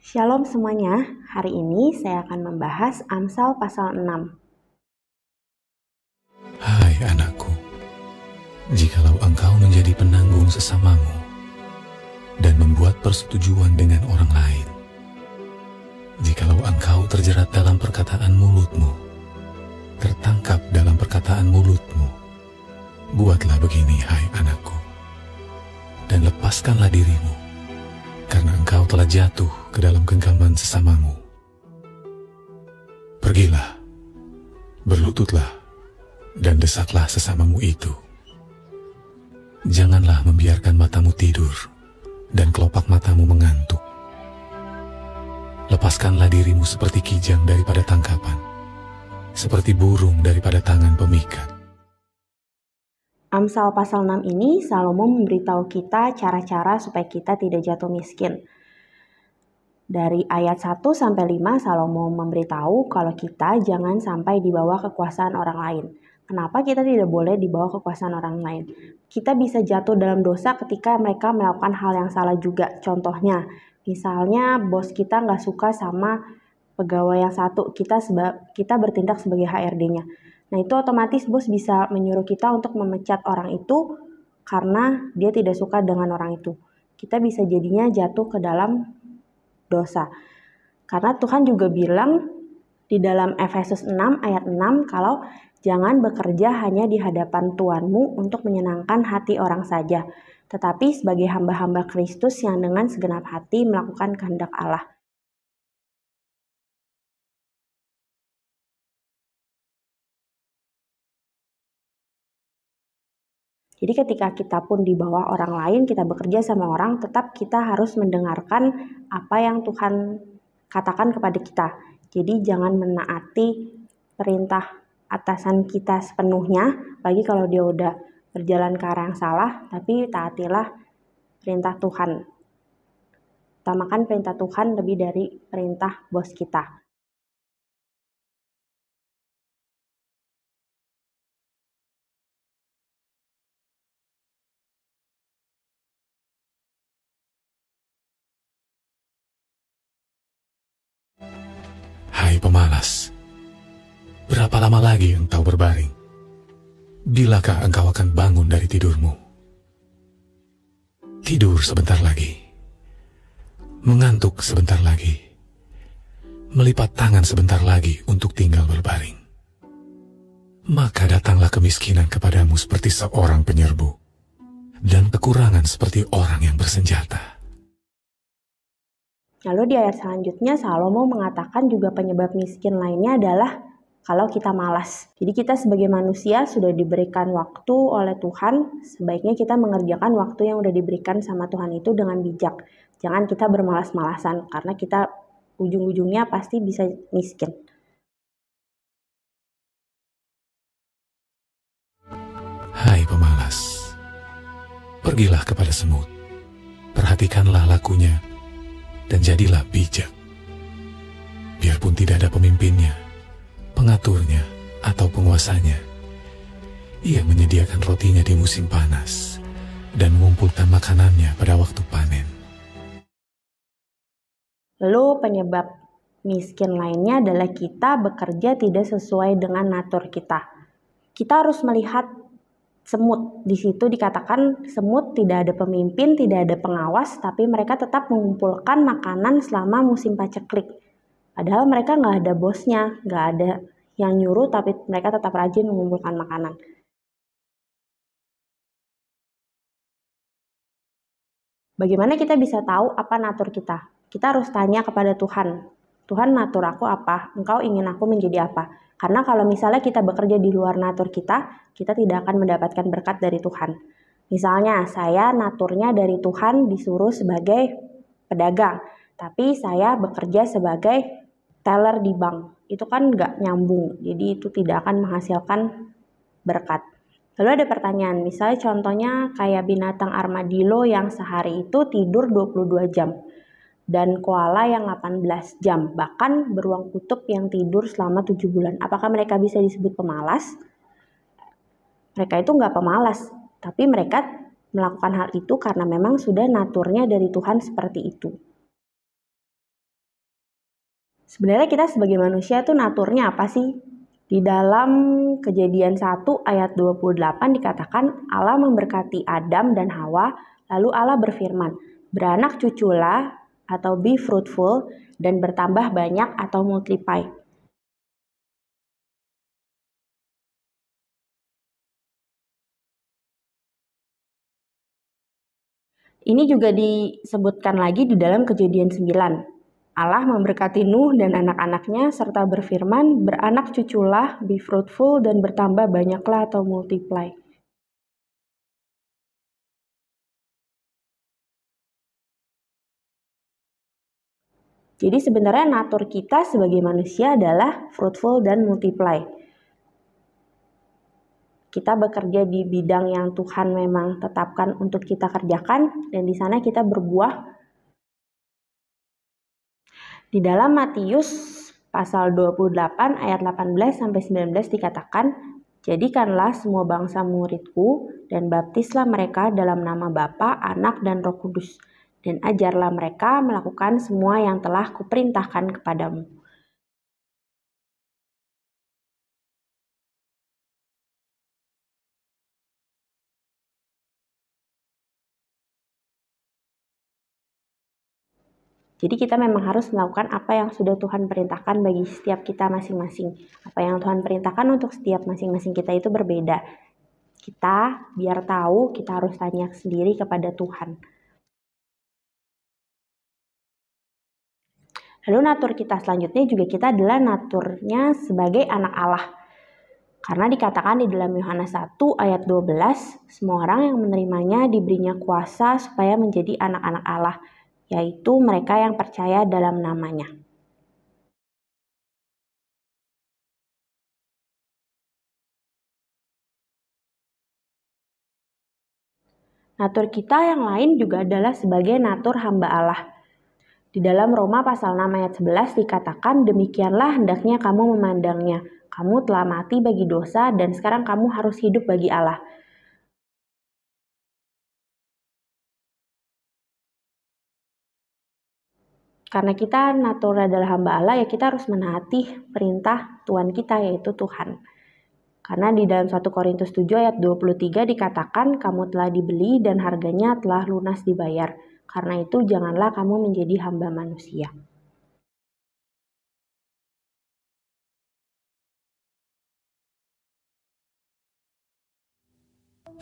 Shalom semuanya, hari ini saya akan membahas Amsal pasal 6. Hai anakku, jikalau engkau menjadi penanggung sesamamu dan membuat persetujuan dengan orang lain, jikalau engkau terjerat dalam perkataan mulutmu, tertangkap dalam perkataan mulutmu, buatlah begini hai anakku, dan lepaskanlah dirimu, karena engkau telah jatuh ke dalam genggaman sesamamu. Pergilah, berlututlah, dan desaklah sesamamu itu. Janganlah membiarkan matamu tidur dan kelopak matamu mengantuk. Lepaskanlah dirimu seperti kijang daripada tangkapan, seperti burung daripada tangan pemikat. Amsal pasal 6 ini Salomo memberitahu kita cara-cara supaya kita tidak jatuh miskin. Dari ayat 1 sampai 5 Salomo memberitahu kalau kita jangan sampai di bawah kekuasaan orang lain. Kenapa kita tidak boleh di bawah kekuasaan orang lain? Kita bisa jatuh dalam dosa ketika mereka melakukan hal yang salah juga. Contohnya, misalnya bos kita nggak suka sama pegawai yang satu, kita bertindak sebagai HRD-nya. Nah itu otomatis bos bisa menyuruh kita untuk memecat orang itu karena dia tidak suka dengan orang itu. Kita bisa jadinya jatuh ke dalam dosa. Karena Tuhan juga bilang di dalam Efesus 6 ayat 6 kalau jangan bekerja hanya di hadapan Tuanmu untuk menyenangkan hati orang saja, tetapi sebagai hamba-hamba Kristus yang dengan segenap hati melakukan kehendak Allah. Jadi ketika kita pun di bawah orang lain, kita bekerja sama orang, tetap kita harus mendengarkan apa yang Tuhan katakan kepada kita. Jadi jangan menaati perintah atasan kita sepenuhnya, apalagi kalau dia udah berjalan ke arah yang salah, tapi taatilah perintah Tuhan. Utamakan perintah Tuhan lebih dari perintah bos kita. Hai pemalas, berapa lama lagi engkau berbaring? Bilakah engkau akan bangun dari tidurmu? Tidur sebentar lagi, mengantuk sebentar lagi, melipat tangan sebentar lagi untuk tinggal berbaring. Maka datanglah kemiskinan kepadamu seperti seorang penyerbu, dan kekurangan seperti orang yang bersenjata. Lalu di ayat selanjutnya Salomo mengatakan juga penyebab miskin lainnya adalah kalau kita malas. Jadi kita sebagai manusia sudah diberikan waktu oleh Tuhan, sebaiknya kita mengerjakan waktu yang sudah diberikan sama Tuhan itu dengan bijak. Jangan kita bermalas-malasan karena kita ujung-ujungnya pasti bisa miskin. Hai pemalas, pergilah kepada semut, perhatikanlah lakunya, dan jadilah bijak. Biarpun tidak ada pemimpinnya, pengaturnya, atau penguasanya, ia menyediakan rotinya di musim panas dan mengumpulkan makanannya pada waktu panen. Lalu penyebab miskin lainnya adalah kita bekerja tidak sesuai dengan natur kita. Kita harus melihat semut. Di situ dikatakan semut tidak ada pemimpin, tidak ada pengawas, tapi mereka tetap mengumpulkan makanan selama musim paceklik. Padahal mereka nggak ada bosnya, nggak ada yang nyuruh, tapi mereka tetap rajin mengumpulkan makanan. Bagaimana kita bisa tahu apa natur kita? Kita harus tanya kepada Tuhan. Tuhan, natur aku apa? Engkau ingin aku menjadi apa? Karena kalau misalnya kita bekerja di luar natur kita tidak akan mendapatkan berkat dari Tuhan. Misalnya saya naturnya dari Tuhan disuruh sebagai pedagang, tapi saya bekerja sebagai teller di bank. Itu kan nggak nyambung, jadi itu tidak akan menghasilkan berkat. Lalu ada pertanyaan, misalnya contohnya kayak binatang armadillo yang sehari itu tidur 22 jam. Dan koala yang 18 jam, bahkan beruang kutub yang tidur selama 7 bulan. Apakah mereka bisa disebut pemalas? Mereka itu nggak pemalas, tapi mereka melakukan hal itu karena memang sudah naturnya dari Tuhan seperti itu. Sebenarnya kita sebagai manusia tuh naturnya apa sih? Di dalam Kejadian 1 ayat 28 dikatakan Allah memberkati Adam dan Hawa, lalu Allah berfirman, "Beranak cuculah atau be fruitful dan bertambah banyak atau multiply." Ini juga disebutkan lagi di dalam Kejadian 9. Allah memberkati Nuh dan anak-anaknya serta berfirman, "Beranak cuculah, be fruitful dan bertambah banyaklah atau multiply." Jadi sebenarnya natur kita sebagai manusia adalah fruitful dan multiply. Kita bekerja di bidang yang Tuhan memang tetapkan untuk kita kerjakan, dan di sana kita berbuah. Di dalam Matius pasal 28 ayat 18-19 dikatakan, "Jadikanlah semua bangsa muridku dan baptislah mereka dalam nama Bapa, Anak, dan Roh Kudus, dan ajarlah mereka melakukan semua yang telah kuperintahkan kepadamu." Jadi kita memang harus melakukan apa yang sudah Tuhan perintahkan bagi setiap kita masing-masing. Apa yang Tuhan perintahkan untuk setiap masing-masing kita itu berbeda. Kita biar tahu, kita harus tanya sendiri kepada Tuhan. Lalu natur kita selanjutnya juga kita adalah naturnya sebagai anak Allah. Karena dikatakan di dalam Yohanes 1 ayat 12, semua orang yang menerimanya diberinya kuasa supaya menjadi anak-anak Allah, yaitu mereka yang percaya dalam namanya. Natur kita yang lain juga adalah sebagai natur hamba Allah. Di dalam Roma pasal 6 ayat 11 dikatakan, "Demikianlah hendaknya kamu memandangnya. Kamu telah mati bagi dosa dan sekarang kamu harus hidup bagi Allah." Karena kita natur adalah hamba Allah, ya kita harus menaati perintah Tuhan kita, yaitu Tuhan. Karena di dalam 1 Korintus 7 ayat 23 dikatakan, "Kamu telah dibeli dan harganya telah lunas dibayar. Karena itu janganlah kamu menjadi hamba manusia."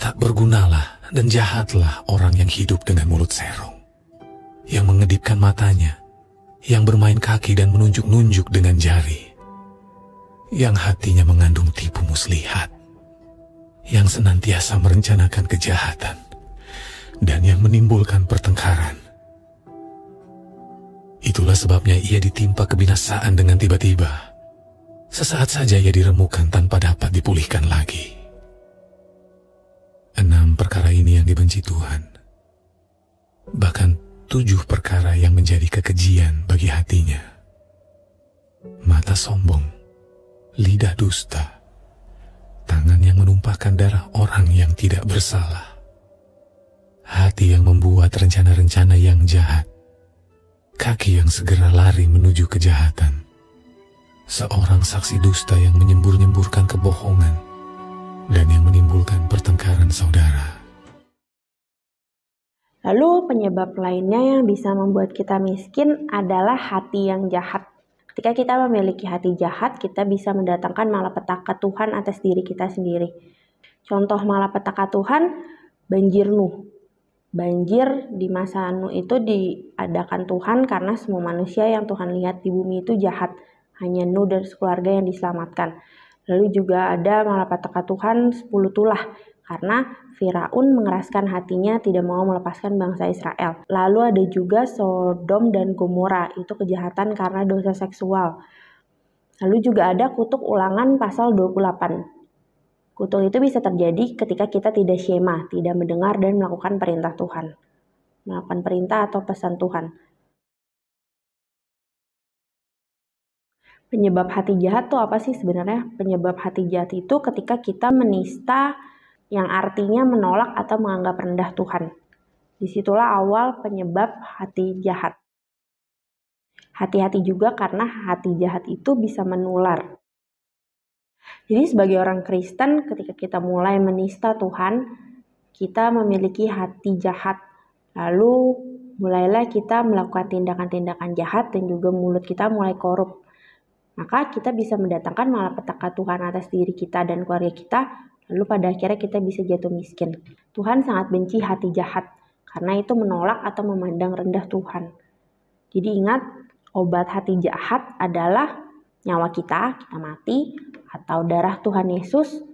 Tak bergunalah dan jahatlah orang yang hidup dengan mulut serong, yang mengedipkan matanya, yang bermain kaki dan menunjuk-nunjuk dengan jari, yang hatinya mengandung tipu muslihat, yang senantiasa merencanakan kejahatan, dan yang menimbulkan pertengkaran. Itulah sebabnya ia ditimpa kebinasaan dengan tiba-tiba. Sesaat saja ia diremukan tanpa dapat dipulihkan lagi. 6 perkara ini yang dibenci Tuhan. Bahkan 7 perkara yang menjadi kekejian bagi hatinya. Mata sombong, lidah dusta, tangan yang menumpahkan darah orang yang tidak bersalah, hati yang membuat rencana-rencana yang jahat, kaki yang segera lari menuju kejahatan, seorang saksi dusta yang menyembur-nyemburkan kebohongan, dan yang menimbulkan pertengkaran saudara. Lalu penyebab lainnya yang bisa membuat kita miskin adalah hati yang jahat. Ketika kita memiliki hati jahat, kita bisa mendatangkan malapetaka Tuhan atas diri kita sendiri. Contoh malapetaka Tuhan, banjir Nuh. Banjir di masa Nuh itu diadakan Tuhan karena semua manusia yang Tuhan lihat di bumi itu jahat. Hanya Nuh dan sekeluarga yang diselamatkan. Lalu juga ada malapetaka Tuhan 10 tulah, karena Firaun mengeraskan hatinya tidak mau melepaskan bangsa Israel. Lalu ada juga Sodom dan Gomora, itu kejahatan karena dosa seksual. Lalu juga ada kutuk ulangan pasal 28. Kutuk itu bisa terjadi ketika kita tidak syema, tidak mendengar dan melakukan perintah Tuhan. Melakukan perintah atau pesan Tuhan. Penyebab hati jahat tuh apa sih sebenarnya? Penyebab hati jahat itu ketika kita menista, yang artinya menolak atau menganggap rendah Tuhan. Disitulah awal penyebab hati jahat. Hati-hati juga karena hati jahat itu bisa menular. Jadi sebagai orang Kristen, ketika kita mulai menista Tuhan, kita memiliki hati jahat. Lalu mulailah kita melakukan tindakan-tindakan jahat dan juga mulut kita mulai korup. Maka kita bisa mendatangkan malapetaka Tuhan atas diri kita dan keluarga kita, lalu pada akhirnya kita bisa jatuh miskin. Tuhan sangat benci hati jahat, karena itu menolak atau memandang rendah Tuhan. Jadi ingat, obat hati jahat adalah nyawa kita mati, atau darah Tuhan Yesus.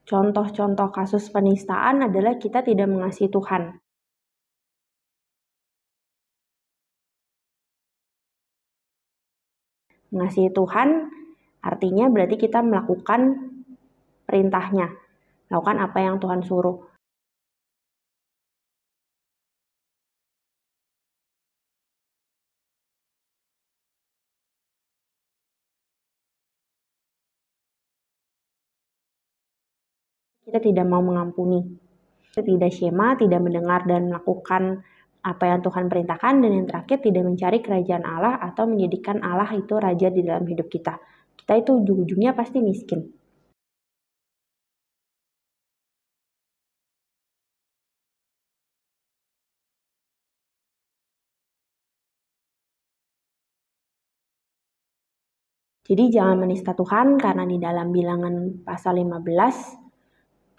Contoh-contoh kasus penistaan adalah kita tidak mengasihi Tuhan. Mengasihi Tuhan artinya berarti kita melakukan perintahnya, melakukan apa yang Tuhan suruh. Kita tidak mau mengampuni, kita tidak syema, tidak mendengar dan melakukan apa yang Tuhan perintahkan, dan yang terakhir tidak mencari kerajaan Allah atau menjadikan Allah itu raja di dalam hidup kita. Kita itu ujung-ujungnya pasti miskin. Jadi jangan menista Tuhan, karena di dalam Bilangan pasal 15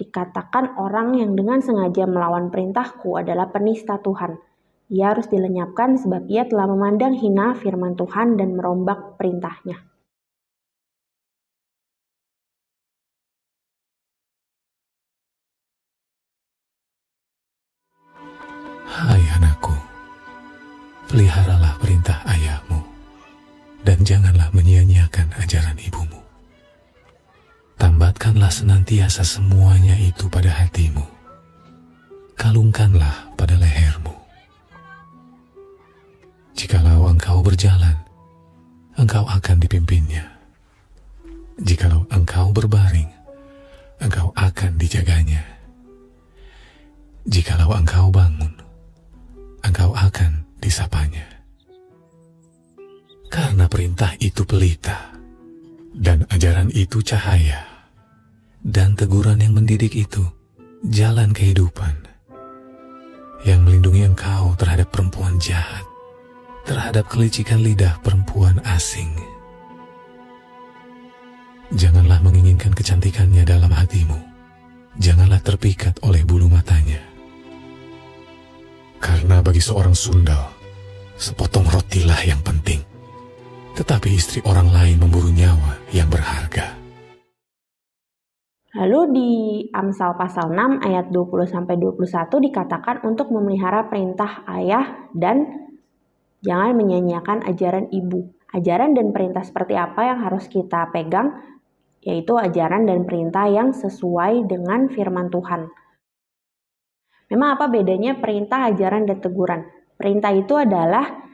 dikatakan orang yang dengan sengaja melawan perintahku adalah penista Tuhan. Ia harus dilenyapkan sebab ia telah memandang hina firman Tuhan dan merombak perintahnya. Hai anakku, peliharalah perintah ayahmu, dan janganlah menyia-nyiakan ajaran ibumu. Tambatkanlah senantiasa semuanya itu pada hatimu. Kalungkanlah pada lehermu. Jikalau engkau berjalan, engkau akan dipimpinnya. Jikalau engkau berbaring, engkau akan dijaganya. Jikalau engkau bangun, engkau akan disapanya. Karena perintah itu pelita, dan ajaran itu cahaya, dan teguran yang mendidik itu jalan kehidupan, yang melindungi engkau terhadap perempuan jahat, terhadap kelicikan lidah perempuan asing. Janganlah menginginkan kecantikannya dalam hatimu, janganlah terpikat oleh bulu matanya. Karena bagi seorang sundal, sepotong rotilah yang penting, tetapi istri orang lain memburu nyawa yang berharga. Lalu di Amsal pasal 6 ayat 20-21 dikatakan untuk memelihara perintah ayah dan jangan menyia-nyiakan ajaran ibu. Ajaran dan perintah seperti apa yang harus kita pegang? Yaitu ajaran dan perintah yang sesuai dengan firman Tuhan. Memang apa bedanya perintah, ajaran, dan teguran? Perintah itu adalah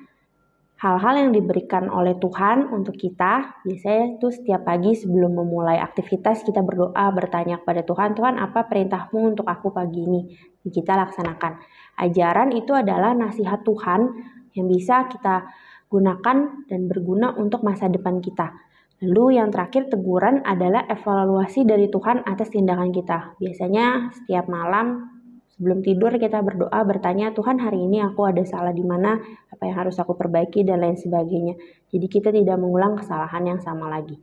hal-hal yang diberikan oleh Tuhan untuk kita. Biasanya itu setiap pagi sebelum memulai aktivitas kita berdoa, bertanya kepada Tuhan, Tuhan apa perintahmu untuk aku pagi ini? Kita laksanakan. Ajaran itu adalah nasihat Tuhan yang bisa kita gunakan dan berguna untuk masa depan kita. Lalu yang terakhir, teguran adalah evaluasi dari Tuhan atas tindakan kita. Biasanya setiap malam sebelum tidur kita berdoa, bertanya, Tuhan hari ini aku ada salah di mana, apa yang harus aku perbaiki, dan lain sebagainya. Jadi kita tidak mengulang kesalahan yang sama lagi.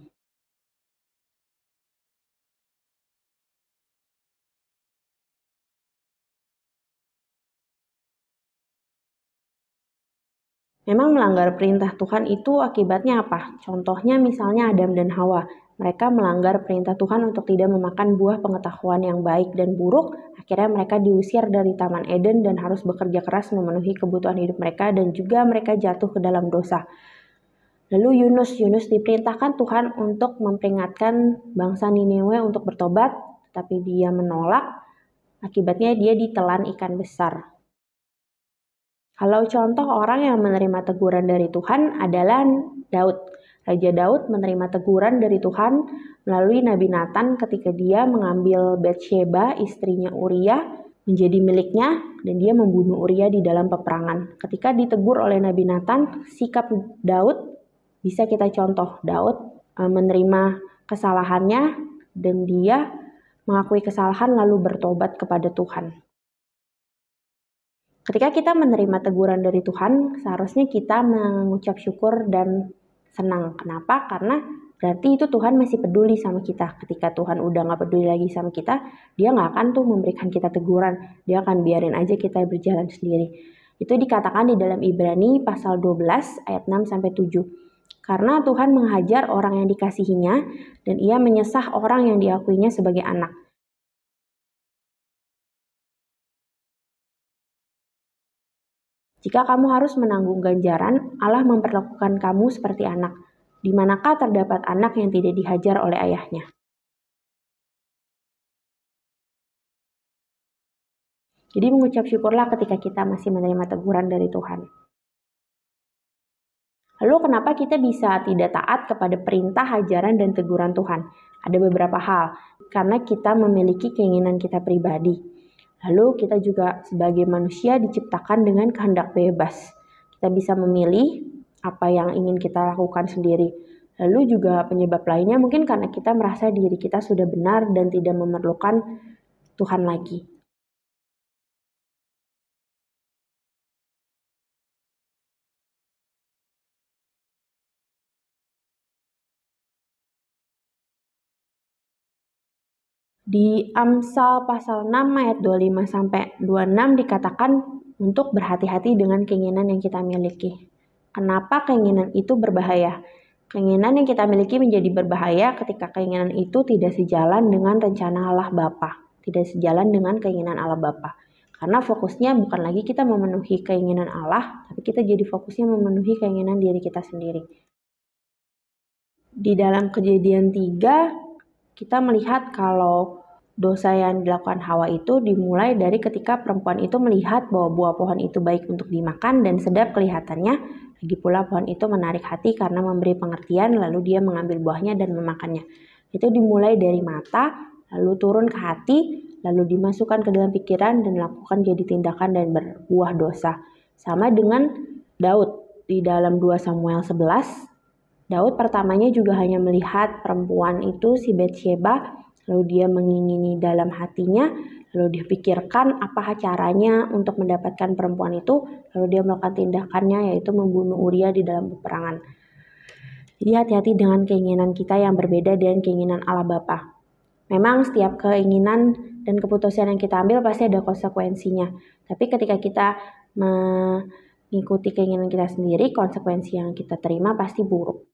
Memang melanggar perintah Tuhan itu akibatnya apa? Contohnya misalnya Adam dan Hawa. Mereka melanggar perintah Tuhan untuk tidak memakan buah pengetahuan yang baik dan buruk. Akhirnya mereka diusir dari Taman Eden dan harus bekerja keras memenuhi kebutuhan hidup mereka, dan juga mereka jatuh ke dalam dosa. Lalu Yunus diperintahkan Tuhan untuk memperingatkan bangsa Niniwe untuk bertobat, tapi dia menolak. Akibatnya dia ditelan ikan besar. Kalau contoh orang yang menerima teguran dari Tuhan adalah Daud. Raja Daud menerima teguran dari Tuhan melalui Nabi Nathan ketika dia mengambil Batsheba, istrinya Uria, menjadi miliknya dan dia membunuh Uria di dalam peperangan. Ketika ditegur oleh Nabi Nathan, sikap Daud bisa kita contoh. Daud menerima kesalahannya dan dia mengakui kesalahan lalu bertobat kepada Tuhan. Ketika kita menerima teguran dari Tuhan, seharusnya kita mengucap syukur dan senang. Kenapa? Karena berarti itu Tuhan masih peduli sama kita. Ketika Tuhan udah gak peduli lagi sama kita, dia gak akan tuh memberikan kita teguran. Dia akan biarin aja kita berjalan sendiri. Itu dikatakan di dalam Ibrani pasal 12 ayat 6-7. Karena Tuhan menghajar orang yang dikasihinya dan ia menyesah orang yang diakuinya sebagai anak. Jika kamu harus menanggung ganjaran, Allah memperlakukan kamu seperti anak. Di manakah terdapat anak yang tidak dihajar oleh ayahnya? Jadi mengucap syukurlah ketika kita masih menerima teguran dari Tuhan. Lalu kenapa kita bisa tidak taat kepada perintah, ajaran, dan teguran Tuhan? Ada beberapa hal. Karena kita memiliki keinginan kita pribadi. Lalu kita juga sebagai manusia diciptakan dengan kehendak bebas. Kita bisa memilih apa yang ingin kita lakukan sendiri. Lalu juga penyebab lainnya mungkin karena kita merasa diri kita sudah benar dan tidak memerlukan Tuhan lagi. Di Amsal pasal 6 ayat 25-26 dikatakan untuk berhati-hati dengan keinginan yang kita miliki. Kenapa keinginan itu berbahaya? Keinginan yang kita miliki menjadi berbahaya ketika keinginan itu tidak sejalan dengan rencana Allah Bapa, tidak sejalan dengan keinginan Allah Bapa. Karena fokusnya bukan lagi kita memenuhi keinginan Allah, tapi kita jadi fokusnya memenuhi keinginan diri kita sendiri. Di dalam Kejadian 3 kita melihat kalau dosa yang dilakukan Hawa itu dimulai dari ketika perempuan itu melihat bahwa buah pohon itu baik untuk dimakan dan sedap kelihatannya. Lagi pula pohon itu menarik hati karena memberi pengertian, lalu dia mengambil buahnya dan memakannya. Itu dimulai dari mata, lalu turun ke hati, lalu dimasukkan ke dalam pikiran dan lakukan jadi tindakan dan berbuah dosa. Sama dengan Daud di dalam 2 Samuel 11. Daud pertamanya juga hanya melihat perempuan itu si Batsheba, lalu dia mengingini dalam hatinya, lalu dia pikirkan apa caranya untuk mendapatkan perempuan itu, lalu dia melakukan tindakannya yaitu membunuh Uria di dalam peperangan. Jadi hati-hati dengan keinginan kita yang berbeda dengan keinginan Allah Bapa. Memang setiap keinginan dan keputusan yang kita ambil pasti ada konsekuensinya, tapi ketika kita mengikuti keinginan kita sendiri, konsekuensi yang kita terima pasti buruk.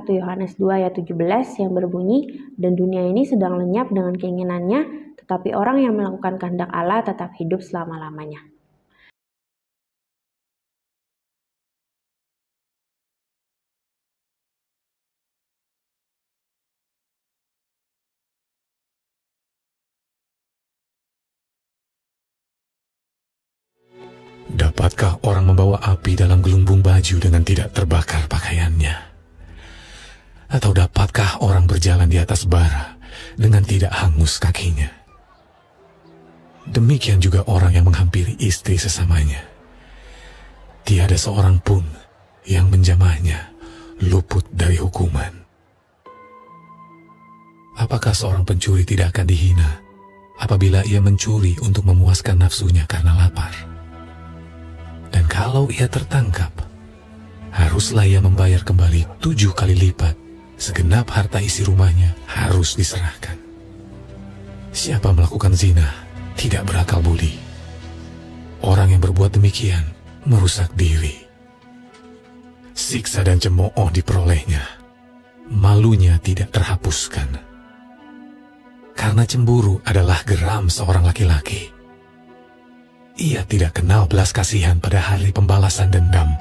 1 Yohanes 2 ayat 17 yang berbunyi, dan dunia ini sedang lenyap dengan keinginannya, tetapi orang yang melakukan kehendak Allah tetap hidup selama-lamanya. Dapatkah orang membawa api dalam gelembung baju dengan tidak terbakar pakaiannya? Atau dapatkah orang berjalan di atas bara dengan tidak hangus kakinya? Demikian juga orang yang menghampiri istri sesamanya. Tiada seorang pun yang menjamahnya luput dari hukuman. Apakah seorang pencuri tidak akan dihina apabila ia mencuri untuk memuaskan nafsunya karena lapar? Dan kalau ia tertangkap, haruslah ia membayar kembali 7 kali lipat. Segenap harta isi rumahnya harus diserahkan. Siapa melakukan zina tidak berakal budi. Orang yang berbuat demikian merusak diri. Siksa dan cemooh diperolehnya. Malunya tidak terhapuskan. Karena cemburu adalah geram seorang laki-laki. Ia tidak kenal belas kasihan pada hari pembalasan dendam.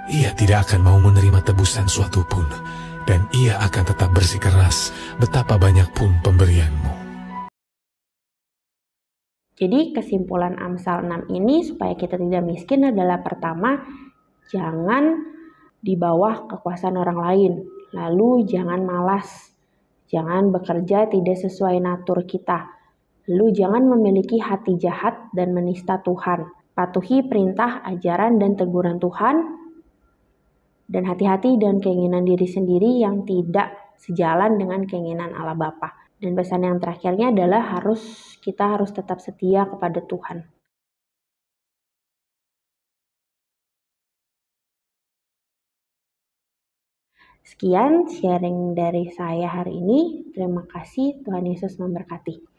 Ia tidak akan mau menerima tebusan suatu pun. Dan ia akan tetap bersikeras betapa banyak pun pemberianmu. Jadi kesimpulan Amsal 6 ini supaya kita tidak miskin adalah pertama, jangan di bawah kekuasaan orang lain. Lalu jangan malas, jangan bekerja tidak sesuai natur kita. Lalu jangan memiliki hati jahat dan menista Tuhan. Patuhi perintah, ajaran, dan teguran Tuhan. Dan hati-hati dengan keinginan diri sendiri yang tidak sejalan dengan keinginan Allah Bapa. Dan pesan yang terakhirnya adalah kita harus tetap setia kepada Tuhan. Sekian sharing dari saya hari ini. Terima kasih, Tuhan Yesus memberkati.